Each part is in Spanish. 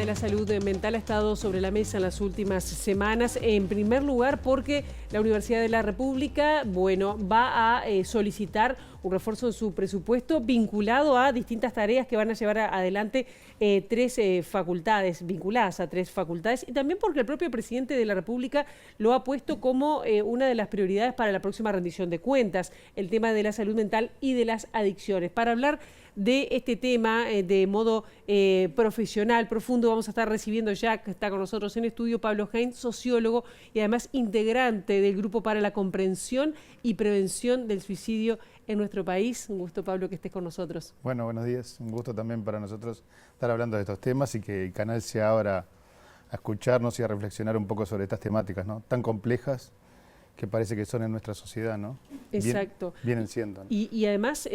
la salud mental ha estado sobre la mesa en las últimas semanas. En primer lugar, porque la Universidad de la República, va a solicitar un refuerzo en su presupuesto vinculado a distintas tareas que van a llevar adelante tres facultades, vinculadas a tres facultades, y también porque el propio presidente de la República lo ha puesto como una de las prioridades para la próxima rendición de cuentas, el tema de la salud mental y de las adicciones. Para hablar de este tema de modo profesional, profundo, vamos a estar recibiendo ya, que está con nosotros en estudio, Pablo Heinz, sociólogo y además integrante del Grupo para la Comprensión y Prevención del Suicidio en nuestro país. Un gusto, Pablo, que estés con nosotros. Bueno, buenos días. Un gusto también para nosotros estar hablando de estos temas y que el canal se abra a escucharnos y a reflexionar un poco sobre estas temáticas, ¿no?, tan complejas que parece que son en nuestra sociedad, ¿no? Exacto. Vienen siendo, ¿no? Y además,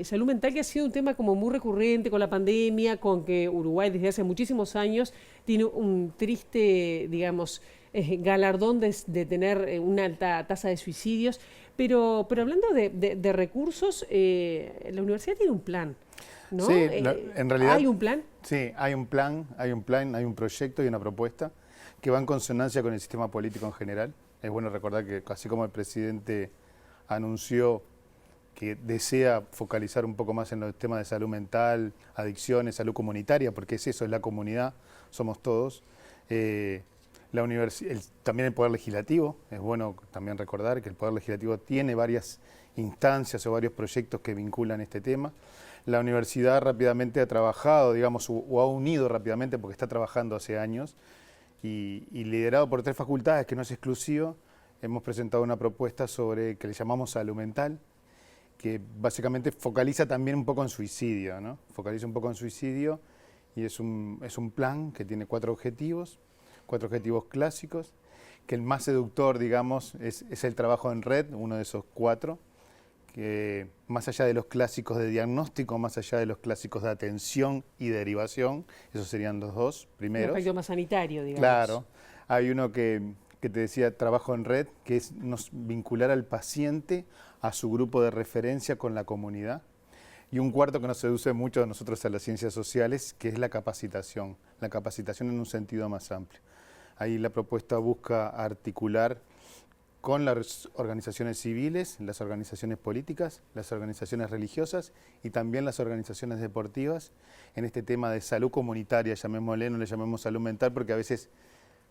salud mental, que ha sido un tema como muy recurrente con la pandemia, con que Uruguay desde hace muchísimos años tiene un triste, digamos, galardón de tener una alta tasa de suicidios. Pero hablando de recursos, la universidad tiene un plan, ¿no? Sí, en realidad... ¿Hay un plan? Sí, hay un plan, hay un proyecto y una propuesta que va en consonancia con el sistema político en general. Es bueno recordar que así como el presidente anunció que desea focalizar un poco más en los temas de salud mental, adicciones, salud comunitaria, porque es eso, es la comunidad, somos todos. También el Poder Legislativo, es bueno también recordar que el Poder Legislativo tiene varias instancias o varios proyectos que vinculan este tema. La universidad rápidamente ha trabajado, digamos, o ha unido rápidamente, porque está trabajando hace años, y liderado por tres facultades, que no es exclusivo, hemos presentado una propuesta sobre que le llamamos salud mental, que básicamente focaliza también un poco en suicidio, ¿no? Focaliza un poco en suicidio y es un plan que tiene cuatro objetivos clásicos, que el más seductor, digamos, es el trabajo en red, uno de esos cuatro, que más allá de los clásicos de diagnóstico, más allá de los clásicos de atención y derivación, esos serían los dos primeros. Un aspecto más sanitario, digamos. Claro, hay uno que te decía, trabajo en red, que es vincular al paciente a su grupo de referencia con la comunidad. Y un cuarto que nos seduce mucho a nosotros a las ciencias sociales, que es la capacitación en un sentido más amplio. Ahí la propuesta busca articular con las organizaciones civiles, las organizaciones políticas, las organizaciones religiosas y también las organizaciones deportivas en este tema de salud comunitaria, llamémosle, no le llamemos salud mental, porque a veces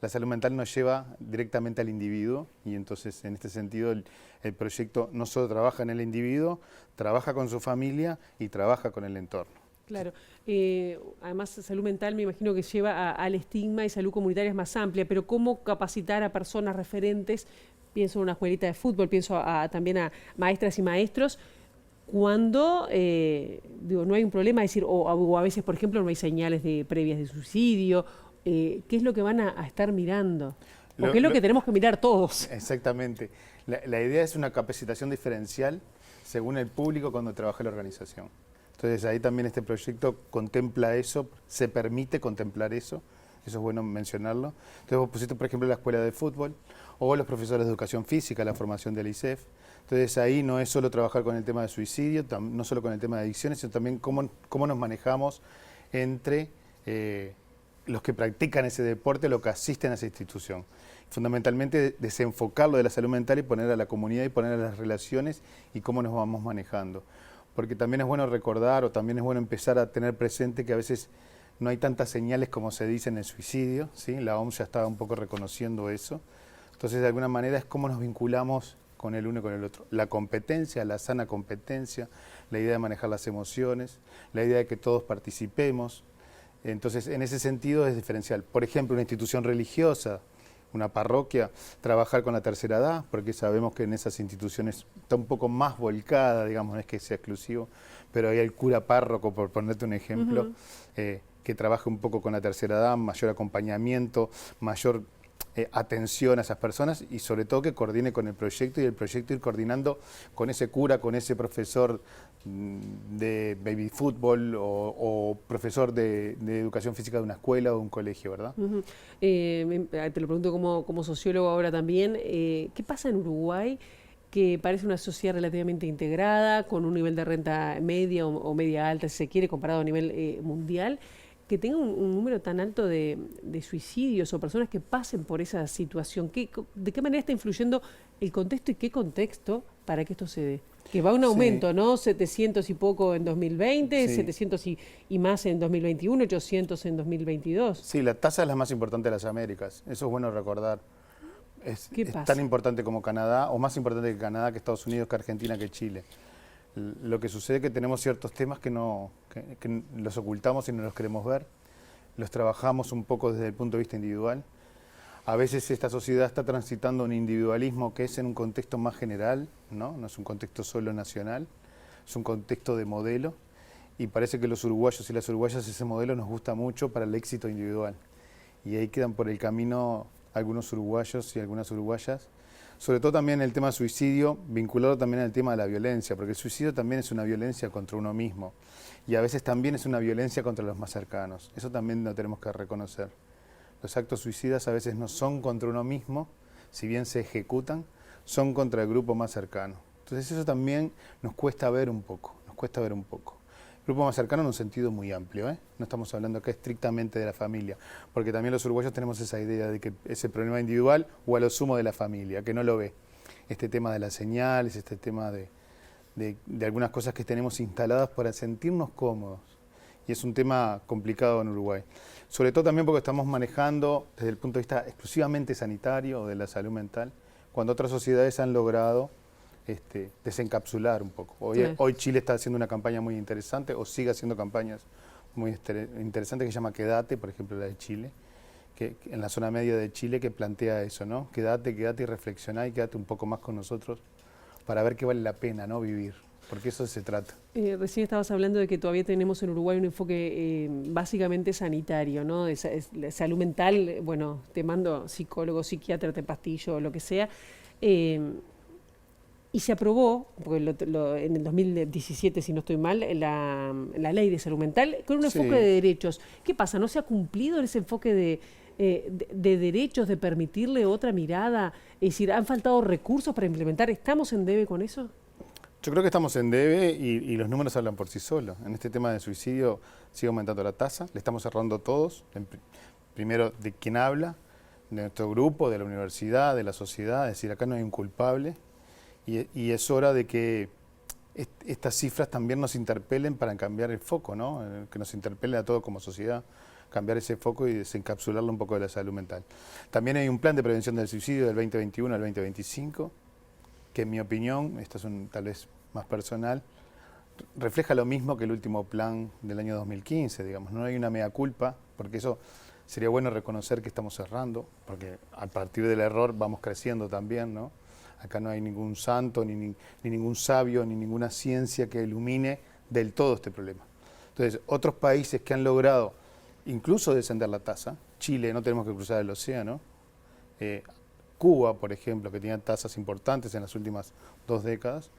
la salud mental nos lleva directamente al individuo y entonces en este sentido el proyecto no solo trabaja en el individuo, trabaja con su familia y trabaja con el entorno. Claro. Además, salud mental me imagino que lleva al estigma, y salud comunitaria es más amplia, pero ¿cómo capacitar a personas referentes? Pienso en una escuelita de fútbol, pienso también a maestras y maestros, cuando no hay un problema, es decir, o a veces, por ejemplo, no hay señales previas de suicidio. ¿Qué es lo que van a estar mirando? Porque es lo que tenemos que mirar todos. Exactamente. La idea es una capacitación diferencial según el público cuando trabaja la organización. Entonces ahí también este proyecto contempla eso, se permite contemplar eso es bueno mencionarlo. Entonces vos pusiste, por ejemplo, la escuela de fútbol o los profesores de educación física, la formación del ISEF. Entonces ahí no es solo trabajar con el tema de suicidio, no solo con el tema de adicciones, sino también cómo nos manejamos entre los que practican ese deporte, los que asisten a esa institución. Fundamentalmente desenfocarlo de la salud mental y poner a la comunidad y poner a las relaciones y cómo nos vamos manejando. Porque también es bueno recordar o también es bueno empezar a tener presente que a veces no hay tantas señales como se dice en el suicidio, ¿sí? La OMS ya estaba un poco reconociendo eso. Entonces, de alguna manera es cómo nos vinculamos con el uno y con el otro. La competencia, la sana competencia, la idea de manejar las emociones, la idea de que todos participemos. Entonces, en ese sentido es diferencial. Por ejemplo, una institución religiosa, una parroquia, trabajar con la tercera edad, porque sabemos que en esas instituciones está un poco más volcada, digamos, no es que sea exclusivo, pero hay el cura párroco, por ponerte un ejemplo, que trabaja un poco con la tercera edad, mayor acompañamiento, mayor atención a esas personas y sobre todo que coordine con el proyecto y el proyecto ir coordinando con ese cura, con ese profesor de baby fútbol o profesor de educación física de una escuela o de un colegio, ¿verdad? Te lo pregunto como sociólogo ahora también, ¿qué pasa en Uruguay? Que parece una sociedad relativamente integrada, con un nivel de renta media o media alta, si se quiere, comparado a nivel mundial, que tenga un número tan alto de suicidios o personas que pasen por esa situación? ¿De qué manera está influyendo el contexto y qué contexto para que esto se dé? Que va un aumento, ¿no? 700 y poco en 2020, 700 y más en 2021, 800 en 2022. Sí, la tasa es la más importante de las Américas. Eso es bueno recordar. Es tan importante como Canadá, o más importante que Canadá, que Estados Unidos, que Argentina, que Chile. Lo que sucede es que tenemos ciertos temas que los ocultamos y no los queremos ver. Los trabajamos un poco desde el punto de vista individual. A veces esta sociedad está transitando un individualismo que es en un contexto más general, ¿no? No es un contexto solo nacional, es un contexto de modelo. Y parece que los uruguayos y las uruguayas ese modelo nos gusta mucho para el éxito individual. Y ahí quedan por el camino algunos uruguayos y algunas uruguayas. Sobre todo también el tema suicidio, vinculado también al tema de la violencia, porque el suicidio también es una violencia contra uno mismo. Y a veces también es una violencia contra los más cercanos. Eso también lo tenemos que reconocer. Los actos suicidas a veces no son contra uno mismo, si bien se ejecutan, son contra el grupo más cercano. Entonces eso también nos cuesta ver un poco, El grupo más cercano en un sentido muy amplio, ¿eh? No estamos hablando acá estrictamente de la familia, porque también los uruguayos tenemos esa idea de que es el problema individual o a lo sumo de la familia, que no lo ve. Este tema de las señales, este tema de algunas cosas que tenemos instaladas para sentirnos cómodos. Y es un tema complicado en Uruguay. Sobre todo también porque estamos manejando desde el punto de vista exclusivamente sanitario o de la salud mental, cuando otras sociedades han logrado desencapsular un poco. Hoy Chile está haciendo una campaña muy interesante, o sigue haciendo campañas muy interesantes, que se llama Quédate, por ejemplo la de Chile, que en la zona media de Chile, que plantea eso, ¿no? Quédate y reflexioná y quédate un poco más con nosotros para ver que vale la pena, ¿no? Vivir. Porque eso se trata. Recién estabas hablando de que todavía tenemos en Uruguay un enfoque básicamente sanitario, ¿no? De salud mental, bueno, te mando psicólogo, psiquiatra, te pastillo, lo que sea. Y se aprobó, porque en el 2017, si no estoy mal, la ley de salud mental con un enfoque de derechos. ¿Qué pasa? ¿No se ha cumplido ese enfoque de derechos, de permitirle otra mirada? Es decir, ¿han faltado recursos para implementar? ¿Estamos en debe con eso? Yo creo que estamos en debe y los números hablan por sí solos. En este tema de suicidio sigue aumentando la tasa, le estamos cerrando todos, primero de quien habla, de nuestro grupo, de la universidad, de la sociedad, es decir, acá no hay un culpable y es hora de que estas cifras también nos interpelen para cambiar el foco, ¿no? Que nos interpelen a todos como sociedad, cambiar ese foco y desencapsularlo un poco de la salud mental. También hay un plan de prevención del suicidio del 2021 al 2025, que en mi opinión, esto es tal vez más personal, refleja lo mismo que el último plan del año 2015, digamos. No hay una mea culpa, porque eso sería bueno reconocer que estamos cerrando, porque a partir del error vamos creciendo también, ¿no? Acá no hay ningún santo, ni ningún sabio, ni ninguna ciencia que ilumine del todo este problema. Entonces, otros países que han logrado incluso descender la tasa, Chile, no tenemos que cruzar el océano, Cuba, por ejemplo, que tenía tasas importantes en las últimas 2 décadas,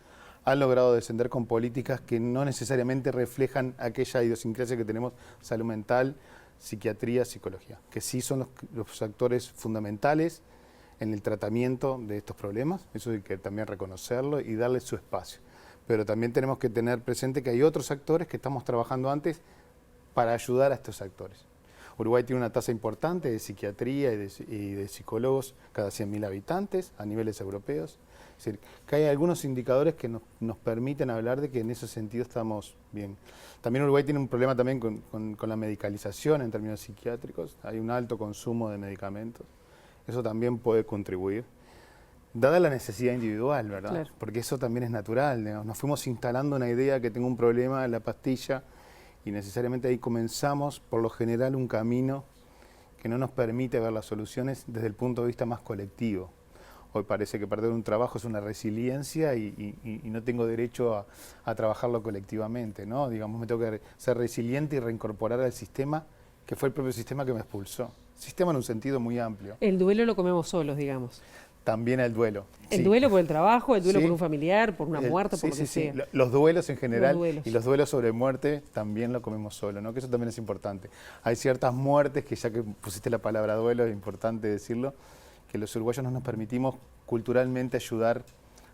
han logrado descender con políticas que no necesariamente reflejan aquella idiosincrasia que tenemos, salud mental, psiquiatría, psicología, que sí son los actores fundamentales en el tratamiento de estos problemas. Eso hay que también reconocerlo y darle su espacio. Pero también tenemos que tener presente que hay otros actores que estamos trabajando antes para ayudar a estos actores. Uruguay tiene una tasa importante de psiquiatría y de psicólogos cada 100.000 habitantes a niveles europeos. Es decir, que hay algunos indicadores que nos permiten hablar de que en ese sentido estamos bien. También Uruguay tiene un problema también con la medicalización en términos psiquiátricos. Hay un alto consumo de medicamentos. Eso también puede contribuir, dada la necesidad individual, ¿verdad? Claro. Porque eso también es natural, digamos. Nos fuimos instalando una idea que tengo un problema en la pastilla y necesariamente ahí comenzamos, por lo general, un camino que no nos permite ver las soluciones desde el punto de vista más colectivo. Hoy parece que perder un trabajo es una resiliencia y no tengo derecho a trabajarlo colectivamente, ¿no? Digamos, me tengo que ser resiliente y reincorporar al sistema, que fue el propio sistema que me expulsó. Sistema en un sentido muy amplio. El duelo lo comemos solos, digamos. También el duelo. El duelo por el trabajo, el duelo por un familiar, por una muerte, por lo que sea. Los duelos en general y los duelos sobre muerte también lo comemos solo, ¿no? Que eso también es importante. Hay ciertas muertes que, ya que pusiste la palabra duelo, es importante decirlo, que los uruguayos no nos permitimos culturalmente ayudar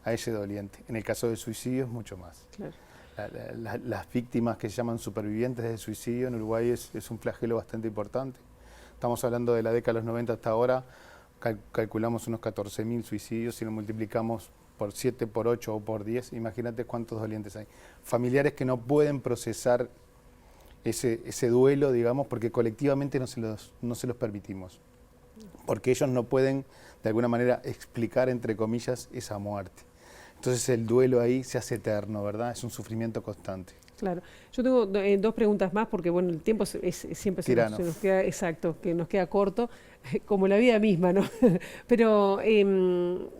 a ese doliente. En el caso del suicidio es mucho más. Claro. las víctimas que se llaman supervivientes de suicidio en Uruguay es un flagelo bastante importante. Estamos hablando de la década de los 90 hasta ahora, calculamos unos 14.000 suicidios, si lo multiplicamos por 7, por 8 o por 10, imagínate cuántos dolientes hay. Familiares que no pueden procesar ese duelo, digamos, porque colectivamente no se los permitimos. Porque ellos no pueden, de alguna manera, explicar, entre comillas, esa muerte. Entonces el duelo ahí se hace eterno, ¿verdad? Es un sufrimiento constante. Claro. Yo tengo dos preguntas más porque, bueno, el tiempo siempre se nos queda, exacto, que nos queda corto, como la vida misma, ¿no? Pero, ¿qué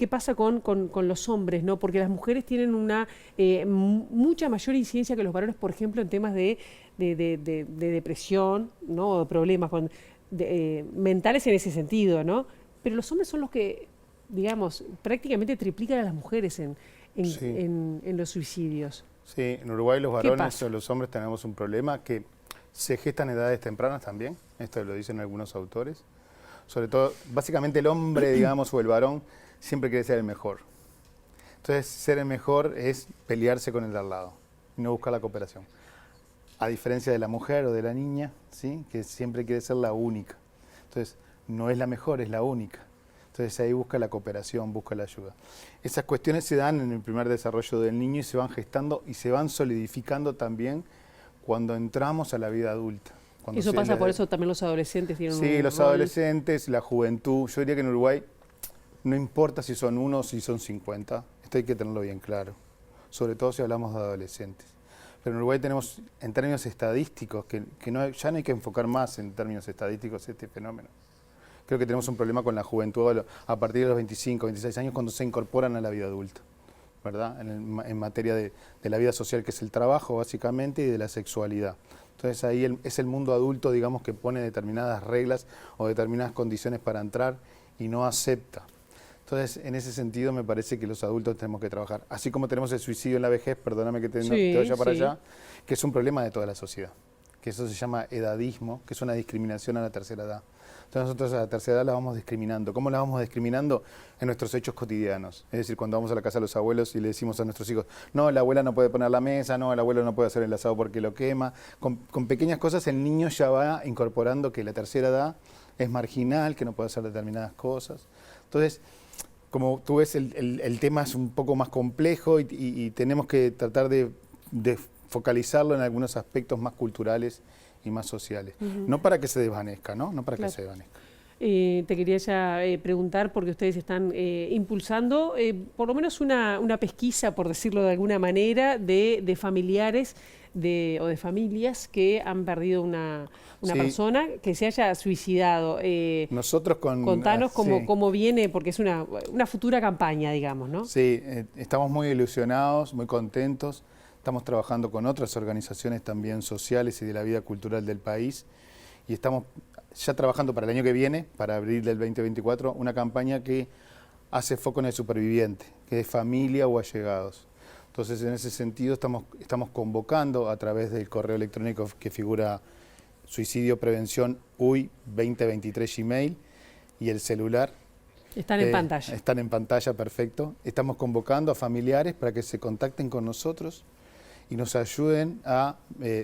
pasa con los hombres, no? Porque las mujeres tienen una mucha mayor incidencia que los varones, por ejemplo, en temas de depresión, ¿no? O problemas mentales en ese sentido, ¿no? Pero los hombres son los que, digamos, prácticamente triplican a las mujeres en los suicidios. Sí, en Uruguay los varones o los hombres tenemos un problema que se gestan en edades tempranas también, esto lo dicen algunos autores. Sobre todo, básicamente el hombre, digamos, o el varón, siempre quiere ser el mejor. Entonces, ser el mejor es pelearse con el de al lado y no buscar la cooperación. A diferencia de la mujer o de la niña, ¿sí? Que siempre quiere ser la única. Entonces, no es la mejor, es la única. Entonces ahí busca la cooperación, busca la ayuda. Esas cuestiones se dan en el primer desarrollo del niño y se van gestando y se van solidificando también cuando entramos a la vida adulta. Eso pasa, por eso también los adolescentes tienen un rol. Sí, los adolescentes, la juventud. Yo diría que en Uruguay no importa si son 1 o si son 50, esto hay que tenerlo bien claro, sobre todo si hablamos de adolescentes. Pero en Uruguay tenemos, en términos estadísticos, que ya no hay que enfocar más en términos estadísticos este fenómeno. Creo que tenemos un problema con la juventud a partir de los 25, 26 años cuando se incorporan a la vida adulta, ¿verdad? En materia de la vida social, que es el trabajo básicamente, y de la sexualidad. Entonces ahí es el mundo adulto, digamos, que pone determinadas reglas o determinadas condiciones para entrar y no acepta. Entonces, en ese sentido me parece que los adultos tenemos que trabajar. Así como tenemos el suicidio en la vejez, perdóname que te vaya para allá, que es un problema de toda la sociedad, que eso se llama edadismo, que es una discriminación a la tercera edad. Entonces nosotros a la tercera edad la vamos discriminando. ¿Cómo la vamos discriminando? En nuestros hechos cotidianos. Es decir, cuando vamos a la casa de los abuelos y le decimos a nuestros hijos, no, la abuela no puede poner la mesa, no, el abuelo no puede hacer el asado porque lo quema. Con pequeñas cosas el niño ya va incorporando que la tercera edad es marginal, que no puede hacer determinadas cosas. Entonces, como tú ves, el tema es un poco más complejo y tenemos que tratar de focalizarlo en algunos aspectos más culturales y más sociales. No para que se desvanezca, ¿no? No para que se desvanezca. Te quería ya preguntar, porque ustedes están impulsando por lo menos una pesquisa, por decirlo de alguna manera, de familiares o de familias que han perdido una persona que se haya suicidado. Nosotros contanos cómo viene, porque es una futura campaña, digamos, ¿no? Sí, estamos muy ilusionados, muy contentos. Estamos trabajando con otras organizaciones también sociales y de la vida cultural del país y estamos ya trabajando para el año que viene, para abril del 2024, una campaña que hace foco en el superviviente, que es familia o allegados. Entonces, en ese sentido, estamos convocando a través del correo electrónico que figura Suicidio Prevención UI 2023 Gmail y el celular. Están en pantalla. Están en pantalla, perfecto. Estamos convocando a familiares para que se contacten con nosotros y nos ayuden a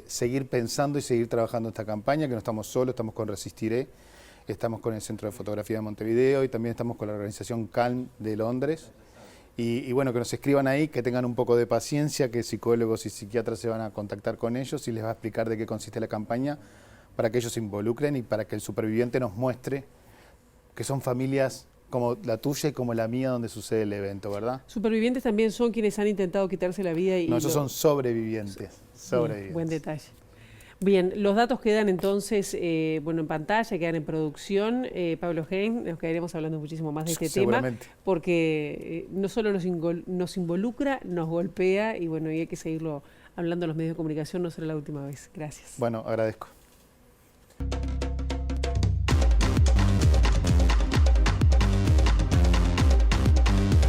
seguir pensando y seguir trabajando esta campaña, que no estamos solos, estamos con Resistiré, estamos con el Centro de Fotografía de Montevideo y también estamos con la organización Calm de Londres. Y bueno, que nos escriban ahí, que tengan un poco de paciencia, que psicólogos y psiquiatras se van a contactar con ellos y les va a explicar de qué consiste la campaña para que ellos se involucren y para que el superviviente nos muestre que son familias como la tuya y como la mía donde sucede el evento, ¿verdad? Supervivientes también son quienes han intentado quitarse la vida. No, esos son sobrevivientes. Sobrevivientes. Buen detalle. Bien, los datos quedan entonces en pantalla, quedan en producción. Pablo Hein, nos quedaremos hablando muchísimo más de este tema, porque no solo nos involucra, nos golpea y hay que seguirlo hablando en los medios de comunicación, no será la última vez. Gracias. Bueno, agradezco.